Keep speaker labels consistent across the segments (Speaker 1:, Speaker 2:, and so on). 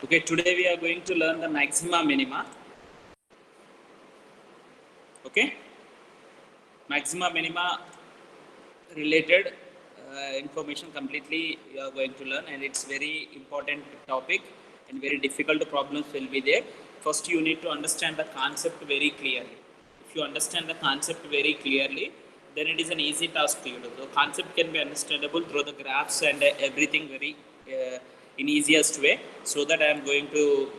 Speaker 1: Okay, today we are going to learn the maxima minima. Okay, maxima minima related information completely you are going to learn, and it's very important topic and very difficult problems will be there. First you need to understand the concept very clearly. If you understand the concept very clearly, then it is an easy task to you. The concept can be understandable through the graphs and everything very in easiest way. So that I am going to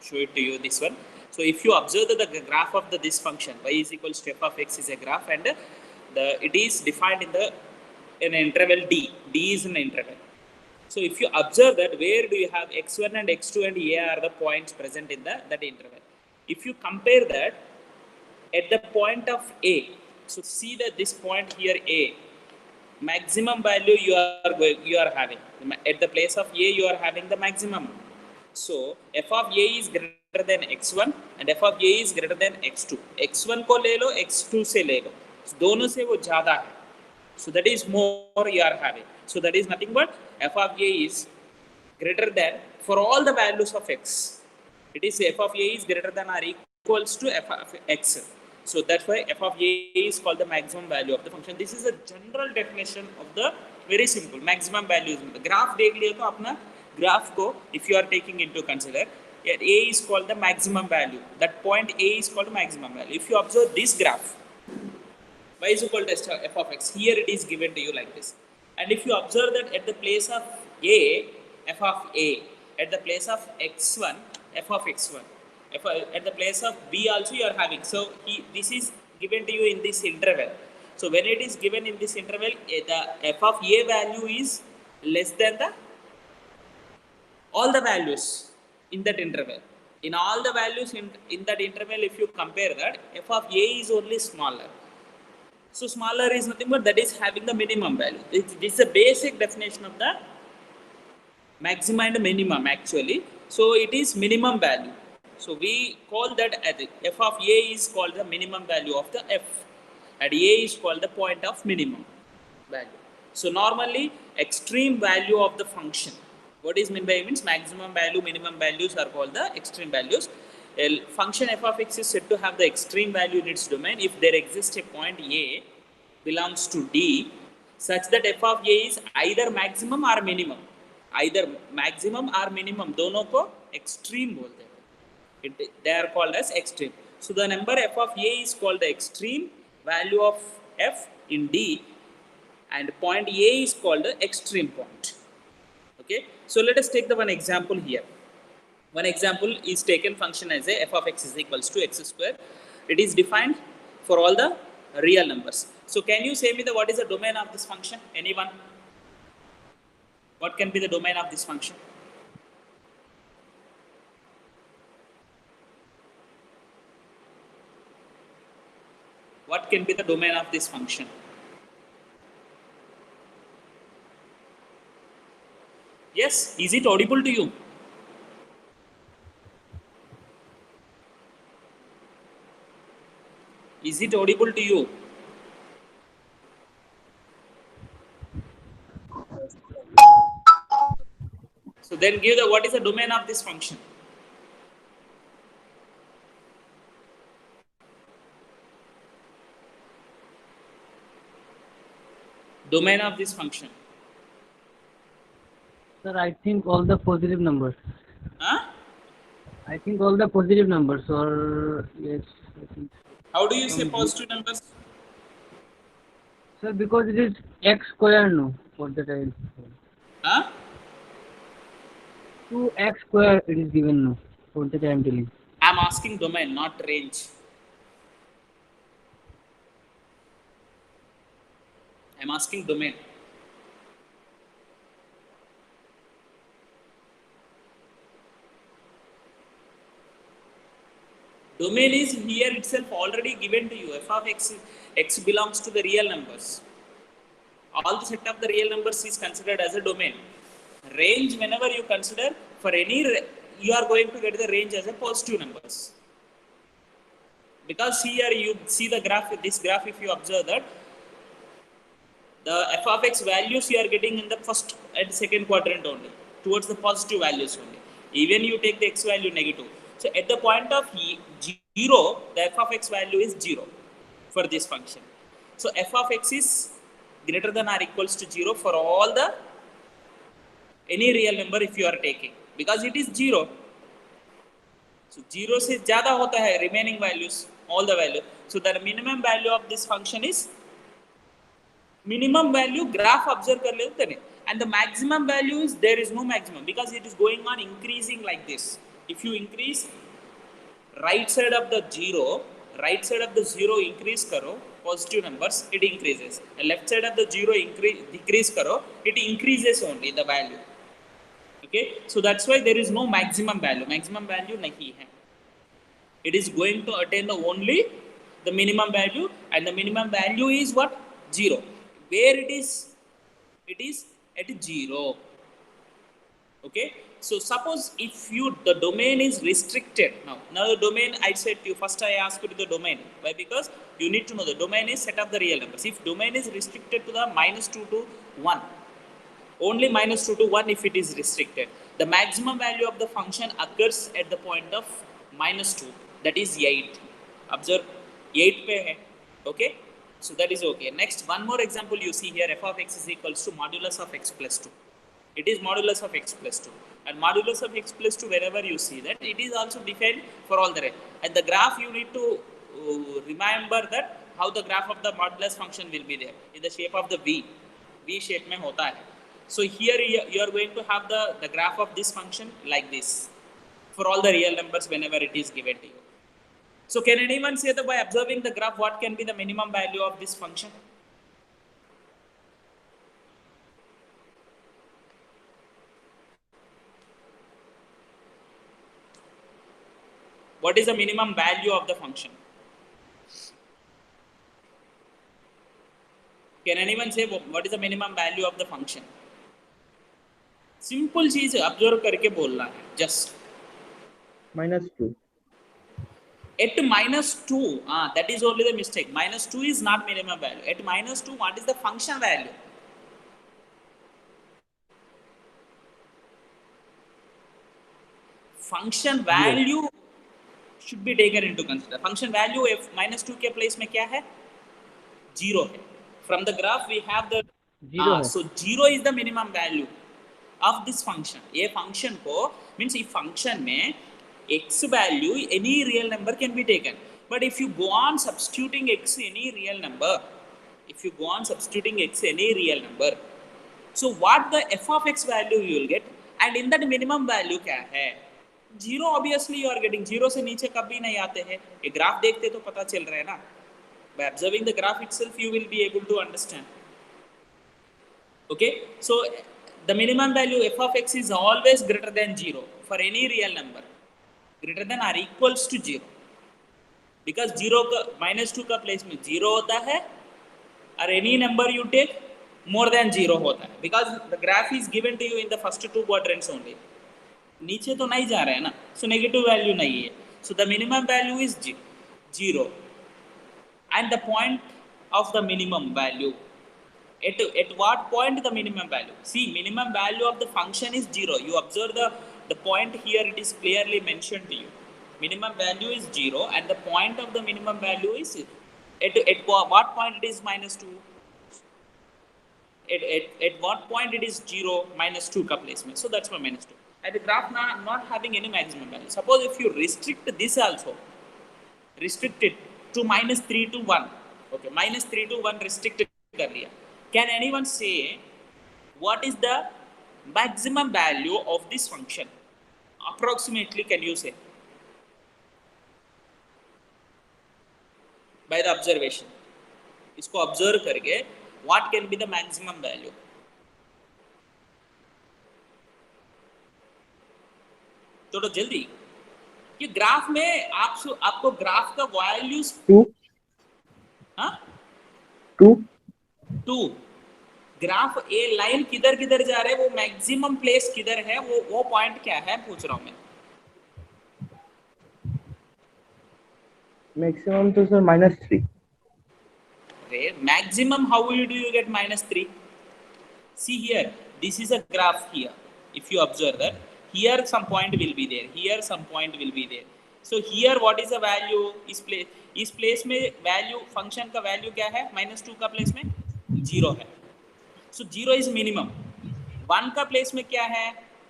Speaker 1: show it to you this one. So if you observe the graph of this function y is equals to f of x is a graph, and it is defined in the an interval d. D is an interval. So if you observe that, where do you have x1 and x2 and a are the points present in that interval. If you compare that at the point of a, so see that this point here a, maximum value you are having at the place of a, you are having the maximum. So f of a is greater than x1 and f of a is greater than x2. x1 को ले लो, x2 से ले लो, दोनों से वो ज़्यादा है. So that is more you are having. So that is nothing but f of a is greater than for all the values of x. It is f of a is greater than or equals to f of x. So that's why f of a is called the maximum value of the function. This is a general definition of the very simple maximum value. Graph देख लिया तो अपना graph को if you are taking into consider, a is called the maximum value. That point a is called maximum value. If you observe this graph, y is equal to f of x, here it is given to you like this. And if you observe that at the place of a, f of a, at the place of x1, f of x1, at the place of b also you are having. So this is given to you in this interval. So when it is given in this interval, the f of a value is less than the all the values in that interval. In all the values in that interval, if you compare that, f of a is only smaller. So smaller is nothing but that is having the minimum value. This is a basic definition of the maximum and minimum actually. So it is minimum value. So we call that as f of a is called the minimum value of the f, and a is called the point of minimum value. So normally extreme value of the function. What is meant by means maximum value, minimum values are called the extreme values. A function f of x is said to have the extreme value in its domain if there exists a point a belongs to D such that f of a is either maximum or minimum. Either maximum or minimum, दोनों को extreme बोलते हैं. They are called as extreme. So the number f of a is called the extreme value of f in D, and point a is called the extreme point. Okay. So let us take the one example here. One example is taken function as a f of x is equals to x square. It is defined for all the real numbers. So can you say me what is the domain of this function? Anyone? What can be the domain of this function? What can be the domain of this function? Yes, is it audible to you? Is it audible to you? So then give the what is the domain of this function? Domain of this function.
Speaker 2: Sir, I think all the positive numbers.
Speaker 1: Huh?
Speaker 2: I think all the positive numbers, or yes. I think.
Speaker 1: How do you say positive numbers?
Speaker 2: Sir, because it is x square, no, for the time.
Speaker 1: Huh?
Speaker 2: 2x square it is given, no, for the time telling.
Speaker 1: I am asking domain, not range. I am asking domain. Domain is here itself already given to you. F of x belongs to the real numbers. All the set of the real numbers is considered as a domain. Range, whenever you consider for any, you are going to get the range as a positive numbers. Because here you see the graph, this graph, if you observe that, the f of x values you are getting in the first and second quadrant only, towards the positive values only. Even you take the x value negative. So at the point of 0, the f of x value is 0 for this function. So f of x is greater than or equals to 0 for all the any real number if you are taking, because it is 0. So 0 से ज़्यादा होता है remaining values, all the value. So the minimum value of this function is minimum value graph observe कर लेते हैं, and the maximum value is there is no maximum because it is going on increasing like this. If you increase right side of the 0 increase करो positive numbers, it increases, and left side of the 0 decrease करो, it increases only the value. Okay, so that's why there is no maximum value nahi hai. It is going to attain the only the minimum value, and the minimum value is what? 0, where it is at 0. Okay, so suppose if the domain is restricted. Now the domain, I said to you first, I asked you the domain. Why? Because you need to know the domain is set of the real numbers. If domain is restricted to the -2 to 1, only -2 to 1 if it is restricted, the maximum value of the function occurs at the point of -2, that is 8. Observe, 8 pe hai. Okay, so that is okay. Next, one more example you see here, f of x is equals to modulus of x plus 2. It is modulus of x plus 2, and modulus of x plus 2, wherever you see that, it is also defined for all the rest. And the graph, you need to remember that how the graph of the modulus function will be there in the shape of the v shape mein hota hai. So here you are going to have the graph of this function like this for all the real numbers whenever it is given to you. So can anyone say that by observing the graph, what can be the minimum value of this function? What is the minimum value of the function? Can anyone say what is the minimum value of the function? Simple चीज observe करके बोलना है, just
Speaker 3: -2.
Speaker 1: At -2, that is only the mistake. -2 is not minimum value. At -2, what is the function value? Function value should be taken into consider. Function value f -2 के place में क्या है? 0 है. From the graph we have the 0. So 0 is the minimum value of this function. ये function को means if function में x value any real number can be taken, but if you go on substituting x any real number, so what the f of x value you will get, and in that minimum value क्या है? 0 obviously you are getting. 0 से नीचे कभी नहीं आते हैं. ये graph देखते तो पता चल रहा है ना. By observing the graph itself you will be able to understand. Okay, so the minimum value f of x is always greater than 0 for any real number, greater than or equals to 0, because 0 का -2 का place में 0 होता है, or any number you take more than 0 होता है, because the graph is given to you in the first 2 quadrants only. नीचे तो नहीं जा रहा है ना, so negative value नहीं है. So the minimum value is 0, and the point of the minimum value, at what point the minimum value? See, minimum value of the function is 0. You observe the point here, it is clearly mentioned to you. Minimum value is 0, and the point of the minimum value is at what point it is -2? At what point it is 0, -2 का placement. So that's why -2. And the graph not having any maximum value. Suppose if you restrict this also, restrict it to -3 to 1. Okay, -3 to 1 restricted कर लिया. Can anyone say what is the maximum value of this function? Approximately, can you say? By the observation. इसको observe करके what can be the maximum value? थोड़ा जल्दी. ये graph में आपको graph का वैल्यूज
Speaker 3: 2.
Speaker 1: हाँ
Speaker 3: 2.
Speaker 1: ग्राफ ए लाइन किधर किधर जा रहे हैं, वो मैक्सिमम प्लेस किधर है, वो पॉइंट क्या है पूछ रहा हूं मैं.
Speaker 3: मैक्सिमम तो sir -3.
Speaker 1: Maximum, how do you get -3? See here, this is a graph here. If you observe that, here some point will be there, here some point will be there. So here what is the value? इस place में value function का value क्या है? -2 का place में 0 है. So 0 is minimum. 1 का place में क्या है?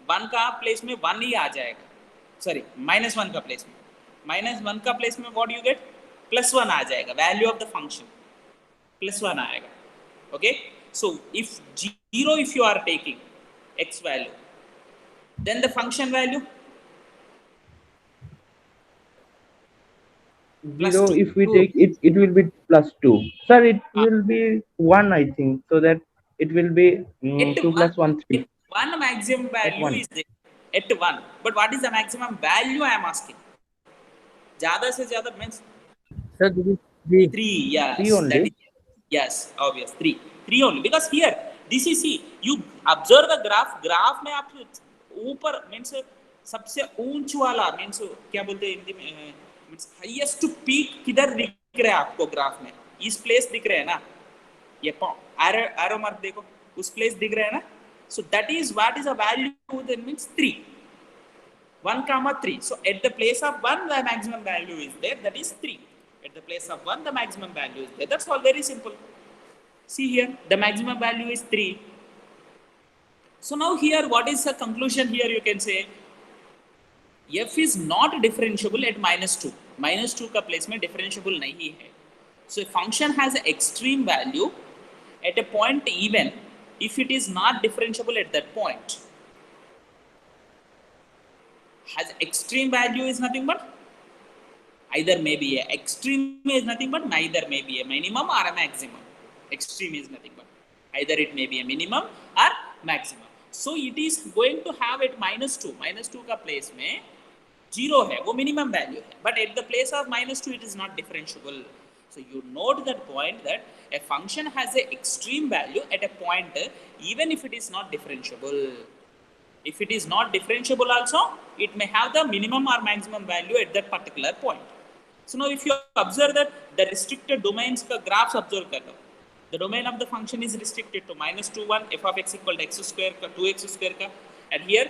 Speaker 1: 1 का place में 1 ही आ जाएगा. Sorry, -1 का place में. -1 का place में what you get? +1 आ जाएगा. Value of the function +1 आएगा. Okay. So if 0 if you are taking x value, then the function value
Speaker 3: 0
Speaker 1: +2.
Speaker 3: if we take it, it will be +2. Sir, it will be 1, I think. So that it will be
Speaker 1: At
Speaker 3: 2 plus 1, 3.
Speaker 1: one maximum
Speaker 3: At
Speaker 1: value
Speaker 3: 1.
Speaker 1: is there. At 1. But what is the maximum value I am asking? ज़्यादा से ज़्यादा means
Speaker 2: Sir, this is 3.
Speaker 1: 3. Yes.
Speaker 3: 3 only?
Speaker 1: That is, yes, obvious. 3. 3 only. Because here, this is, see, you observe the graph. Graph में आप ऊपर means सबसे ऊंच वाला means क्या बोलते हैं हिंदी में means highest peak किधर दिख रहा है आपको ग्राफ में? इस प्लेस दिख रहा है ना? ये arrow mark देखो, उस प्लेस दिख रहा है ना? So that is what is a value that means 3. 1, 3. So at the place of 1, the maximum value is there. That is 3. At the place of 1, the maximum value is there. That's all, very simple. See here, the maximum value is 3. So now here, what is the conclusion here? You can say f is not differentiable at -2. -2 का place में differentiable नहीं है. So a function has an extreme value at a point even if it is not differentiable at that point. Has extreme value is nothing but either may be a extreme is nothing but neither may be a minimum or a maximum. Extreme is nothing but either it may be a minimum or maximum. So it is going to have at -2. -2 का place में 0 है, वो minimum value है. But at the place of -2 it is not differentiable. So you note that point that a function has a extreme value at a point even if it is not differentiable. If it is not differentiable also, it may have the minimum or maximum value at that particular point. So now if you observe that the restricted domains का graphs observe कर लो, the domain of the function is restricted to -2, 1, f of x equal to x square का 2x square का, and here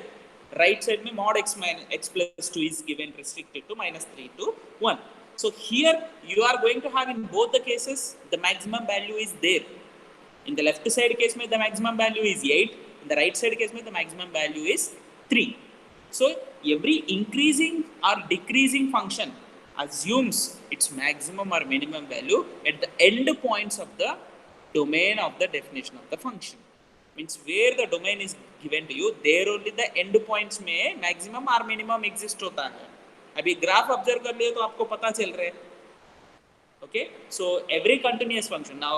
Speaker 1: right side में mod x minus x plus 2 is given restricted to -3 to 1. So here you are going to have in both the cases the maximum value is there. In the left side case में the maximum value is 8. In the right side case में the maximum value is 3. So every increasing or decreasing function assumes its maximum or minimum value at the end points of the domain of the definition of the function. Means where the domain is given to you, there only the end points में maximum or minimum exist होता है. अभी graph observe कर लिए तो आपको पता चल रहा है. Okay, so every continuous function. Now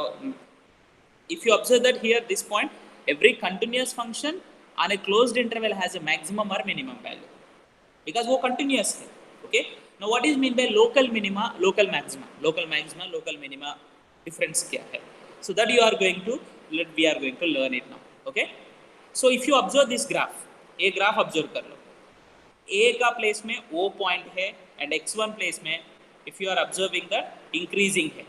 Speaker 1: if you observe that here this point, every continuous function on a closed interval has a maximum or minimum value because वो continuous है. Okay, now what is mean by local minima, local maxima? Local maxima, local minima difference क्या है? So that you are going to we are going to learn it now. Okay, so if you observe this graph, a graph observe कर लो, a का place में o point है and x1 place में if you are observing that increasing है,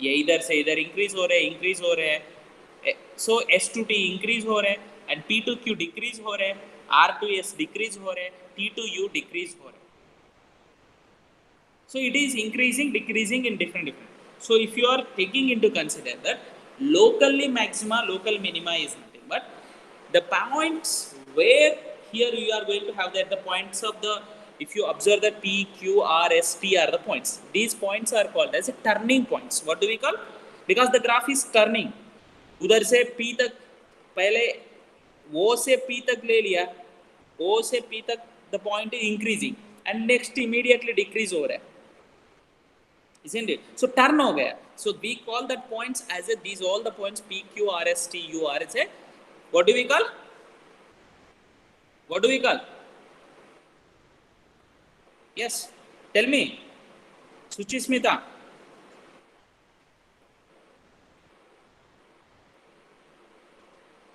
Speaker 1: ये इधर से इधर increase हो रहे हैं. So S to T increase हो रहे हैं and P to Q decrease हो रहे हैं, R to S decrease हो रहे हैं, T to U decrease हो रहे हैं. So it is increasing, decreasing in different. So if you are taking into consider that locally maxima, local minima is nothing but the points where here you are going to have that the points of the, if you observe that P, Q, R, S, T are the points. These points are called as a turning points. What do we call? Because the graph is turning. उधर से P तक पहले O से P तक ले लिया, O से P तक the point is increasing and next immediately decrease हो रहा है, isn't it? So turn हो गया. So we call that points as a, these all the points P, Q, R, S, T, U, R, is a, what do we call? What do we call? Yes, tell me, Suchismita.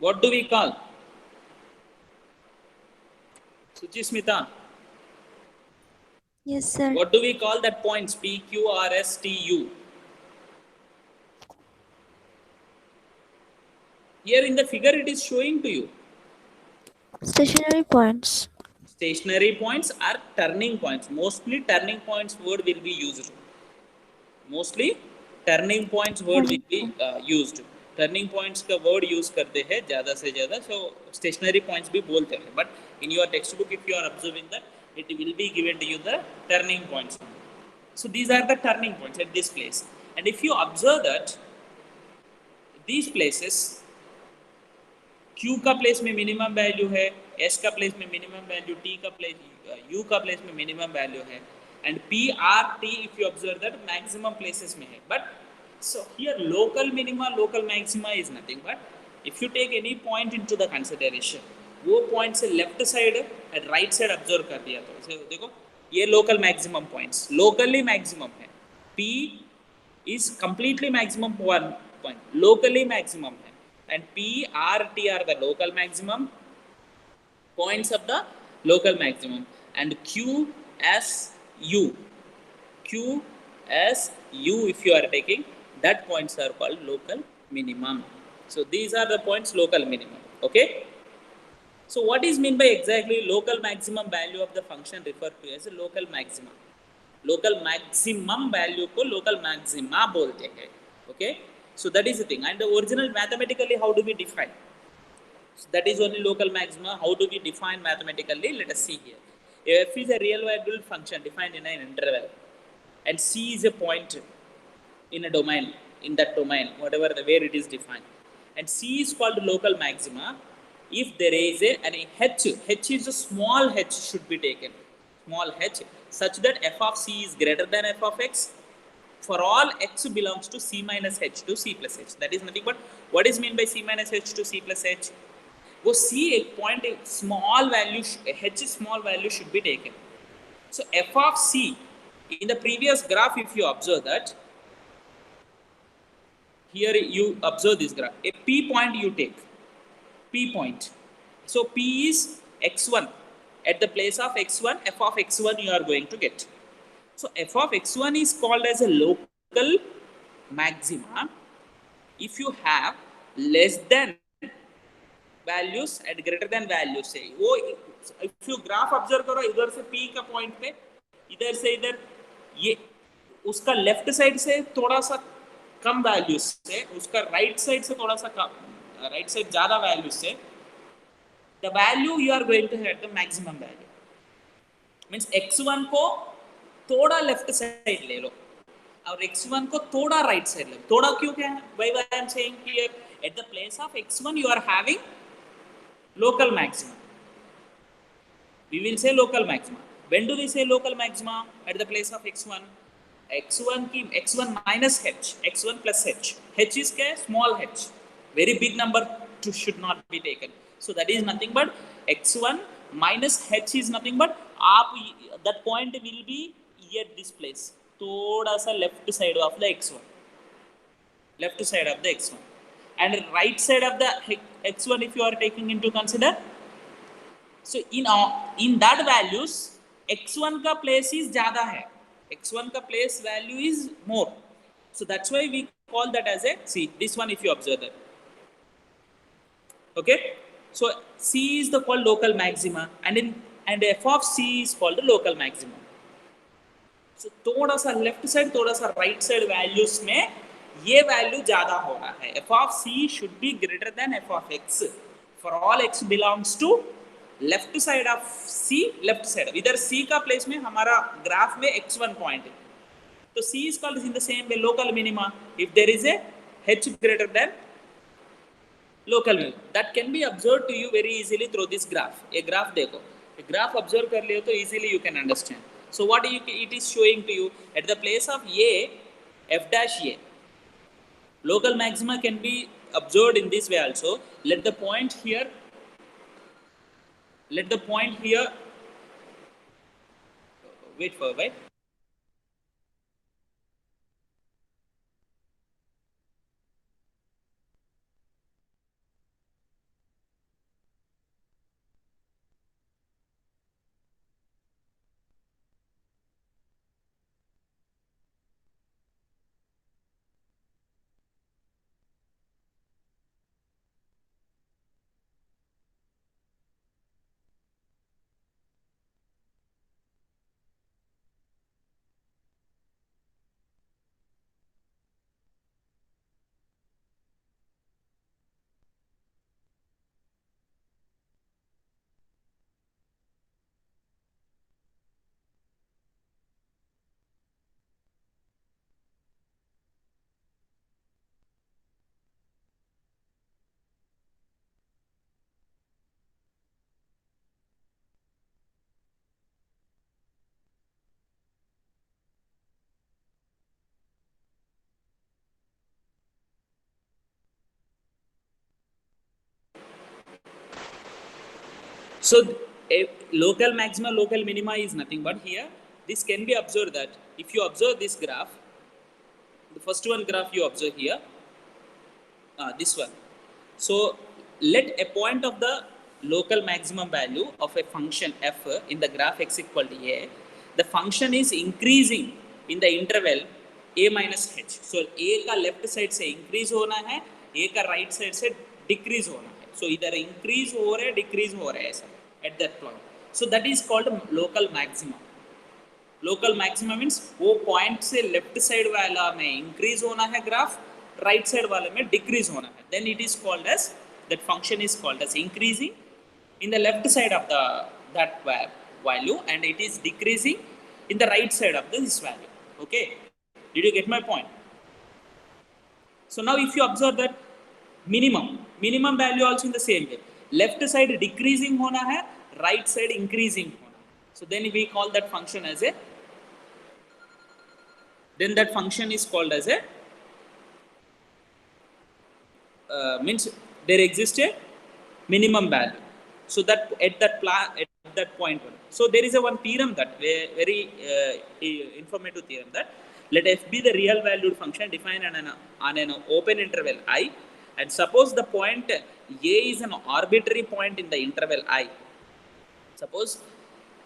Speaker 1: What do we call? Suchismita.
Speaker 4: Yes, sir.
Speaker 1: What do we call that points P, Q, R, S, T, U? Here in the figure it is showing to you.
Speaker 4: Stationary points.
Speaker 1: Stationary points are turning points. Mostly turning points word will be used. Mostly turning points word will be used. Turning points का word use करते हैं ज़्यादा से ज़्यादा. सो stationery points भी बोलते हैं, but in your textbook if you are observing that it will be given to you the turning points. So these are the turning points at this place. And if you observe that these places, Q का place में minimum value है, S का place में minimum value, T का place, U का place में minimum value है, and P, R, T if you observe that maximum places में है. But so here local minima, local maxima is nothing but if you take any point into the consideration, वो point से left side and right side observe कर दिया तो देखो ये local maximum points locally maximum है. P is completely maximum one point, locally maximum है, and P, R, T are the local maximum points of the local maximum, and Q, S, U, Q, S, U if you are taking that points are called local minimum. So these are the points local minimum. Okay. So what is mean by exactly local maximum value of the function referred to as a local maximum? Local maximum value को local maxima बोलते हैं. Okay, so that is the thing. And original mathematically how do we define that is only local maxima? How do we define mathematically? Let us see here. F is a real valued function defined in an interval, and C is a point in a domain, in that domain, whatever the where it is defined, and C is called local maxima if there is an h is a small h should be taken, small h, such that f of C is greater than f of x for all x belongs to C minus h to C plus h. That is nothing but what is mean by C minus h to C plus h? वो C एक point small value h small value should be taken. So f of C in the previous graph, if you observe that, here you observe this graph, a P point you take, P point. So P is x1. At the place of x1, f of x1 you are going to get. So f of x1 is called as a local maxima if you have less than values and greater than values से. वो if you graph observe करो, इधर से P का point पे, इधर से इधर, ये उसका लेफ्ट साइड से थोड़ा सा कम वैल्यूज से, उसका राइट साइड से थोड़ा सा कम, राइट साइड ज्यादा वैल्यूज से, the value you are going to get the maximum value means x1 को थोड़ा लेफ्ट साइड ले लो और x1 को थोड़ा राइट साइड ले लो. थोड़ा क्यों, क्या है? Why I am saying here at the place of x1 you are having local maxima. We will say local maxima. When do we say local maxima? At the place of x1. x1 की x1 minus h, x1 plus h. h is क्या? Small h. Very big number should not be taken. So that is nothing but x1 minus h is nothing but आप that point will be at this place. थोड़ा सा left side of the x1. Left side of the x1. And right side of the x1 if you are taking into consider. So in that values x1 का place is ज़्यादा है, x1 का place value is more. So that's why we call that as a C. This one if you observe that. Okay. So C is the called local maxima and f of C is called the local maximum. So थोड़ा सा left side थोड़ा सा right side values में ये value ज्यादा हो रहा है. f of C should be greater than f of x for all x belongs to left side of C, left side इधर C का प्लेस में हमारा ग्राफ में x1 पॉइंट है, तो C is called in the same way local minima if there is a h greater than local minimum. That can be observed to you very easily through this graph. A graph देखो, a graph observe कर लियो तो easily you can understand. So what it is showing to you at the place of A, f dash A, local maxima can be observed in this way also. Let the point here, wait for, right? So a local maxima, local minima is nothing but here. This can be observed that if you observe this graph, the first one graph you observe here, this one. So let a point of the local maximum value of a function f in the graph x equal to a, the function is increasing in the interval a minus h. So a का left side से increase होना है, a का right side से decrease होना है. So इधर increase हो रहा है, decrease हो रहा है ऐसा at that point. So that is called local maximum. Local maximum means वो पॉइंट से लेफ्ट साइड वाला में इंक्रीज होना है ग्राफ, राइट साइड वाले में डिक्रीज होना है, then it is called as, that function is called as increasing in the left side of the that value and it is decreasing in the right side of this value. Okay, did you get my point? So now if you observe that minimum value also in the same way, left side decreasing hona hai, right side increasing hona hai. So then we call that function as a, then that function is called as a means there exists a minimum value. So that at that point one. So there is a one theorem that very informative theorem that let f be the real valued function defined on an open interval I, and suppose the point a is an arbitrary point in the interval I. Suppose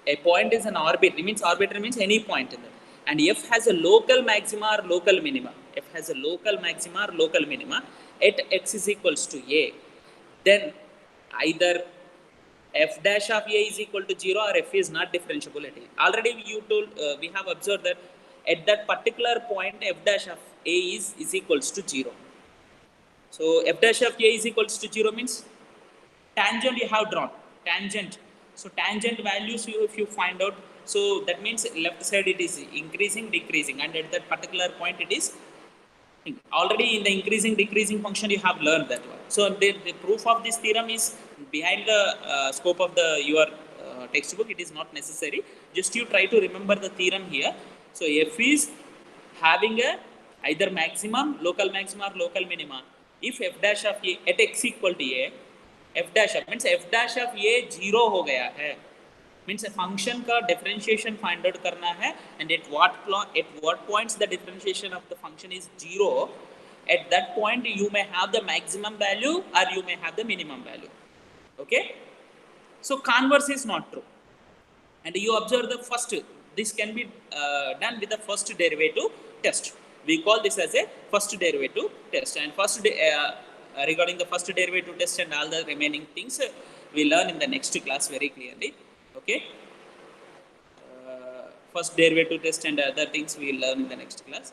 Speaker 1: a point is an arbitrary means any point in that, and f has a local maxima or local minima. F has a local maxima or local minima at x is equals to a. Then either f dash of a is equal to 0 or f is not differentiable at a. Already you told we have observed that at that particular point f dash of a is equals to 0. So f dash of a is equals to 0 means tangent you have drawn, tangent. So tangent values if you find out, so that means left side it is increasing, decreasing, and at that particular point it is already in the increasing, decreasing function you have learned that one. So the proof of this theorem is behind the scope of your textbook. It is not necessary. Just you try to remember the theorem here. So f is having a either maximum, local maxima or local minima. If f dash of a at x equal to a, f dash of means f dash of a 0 हो गया है, means a function का differentiation find out करना है, and at what points the differentiation of the function is 0, at that point you may have the maximum value or you may have the minimum value. Okay, so converse is not true, and you observe the first, this can be done with the first derivative test. We call this as a first derivative test, and regarding the first derivative test and all the remaining things we learn in the next class very clearly. Okay, first derivative test and other things we will learn in the next class.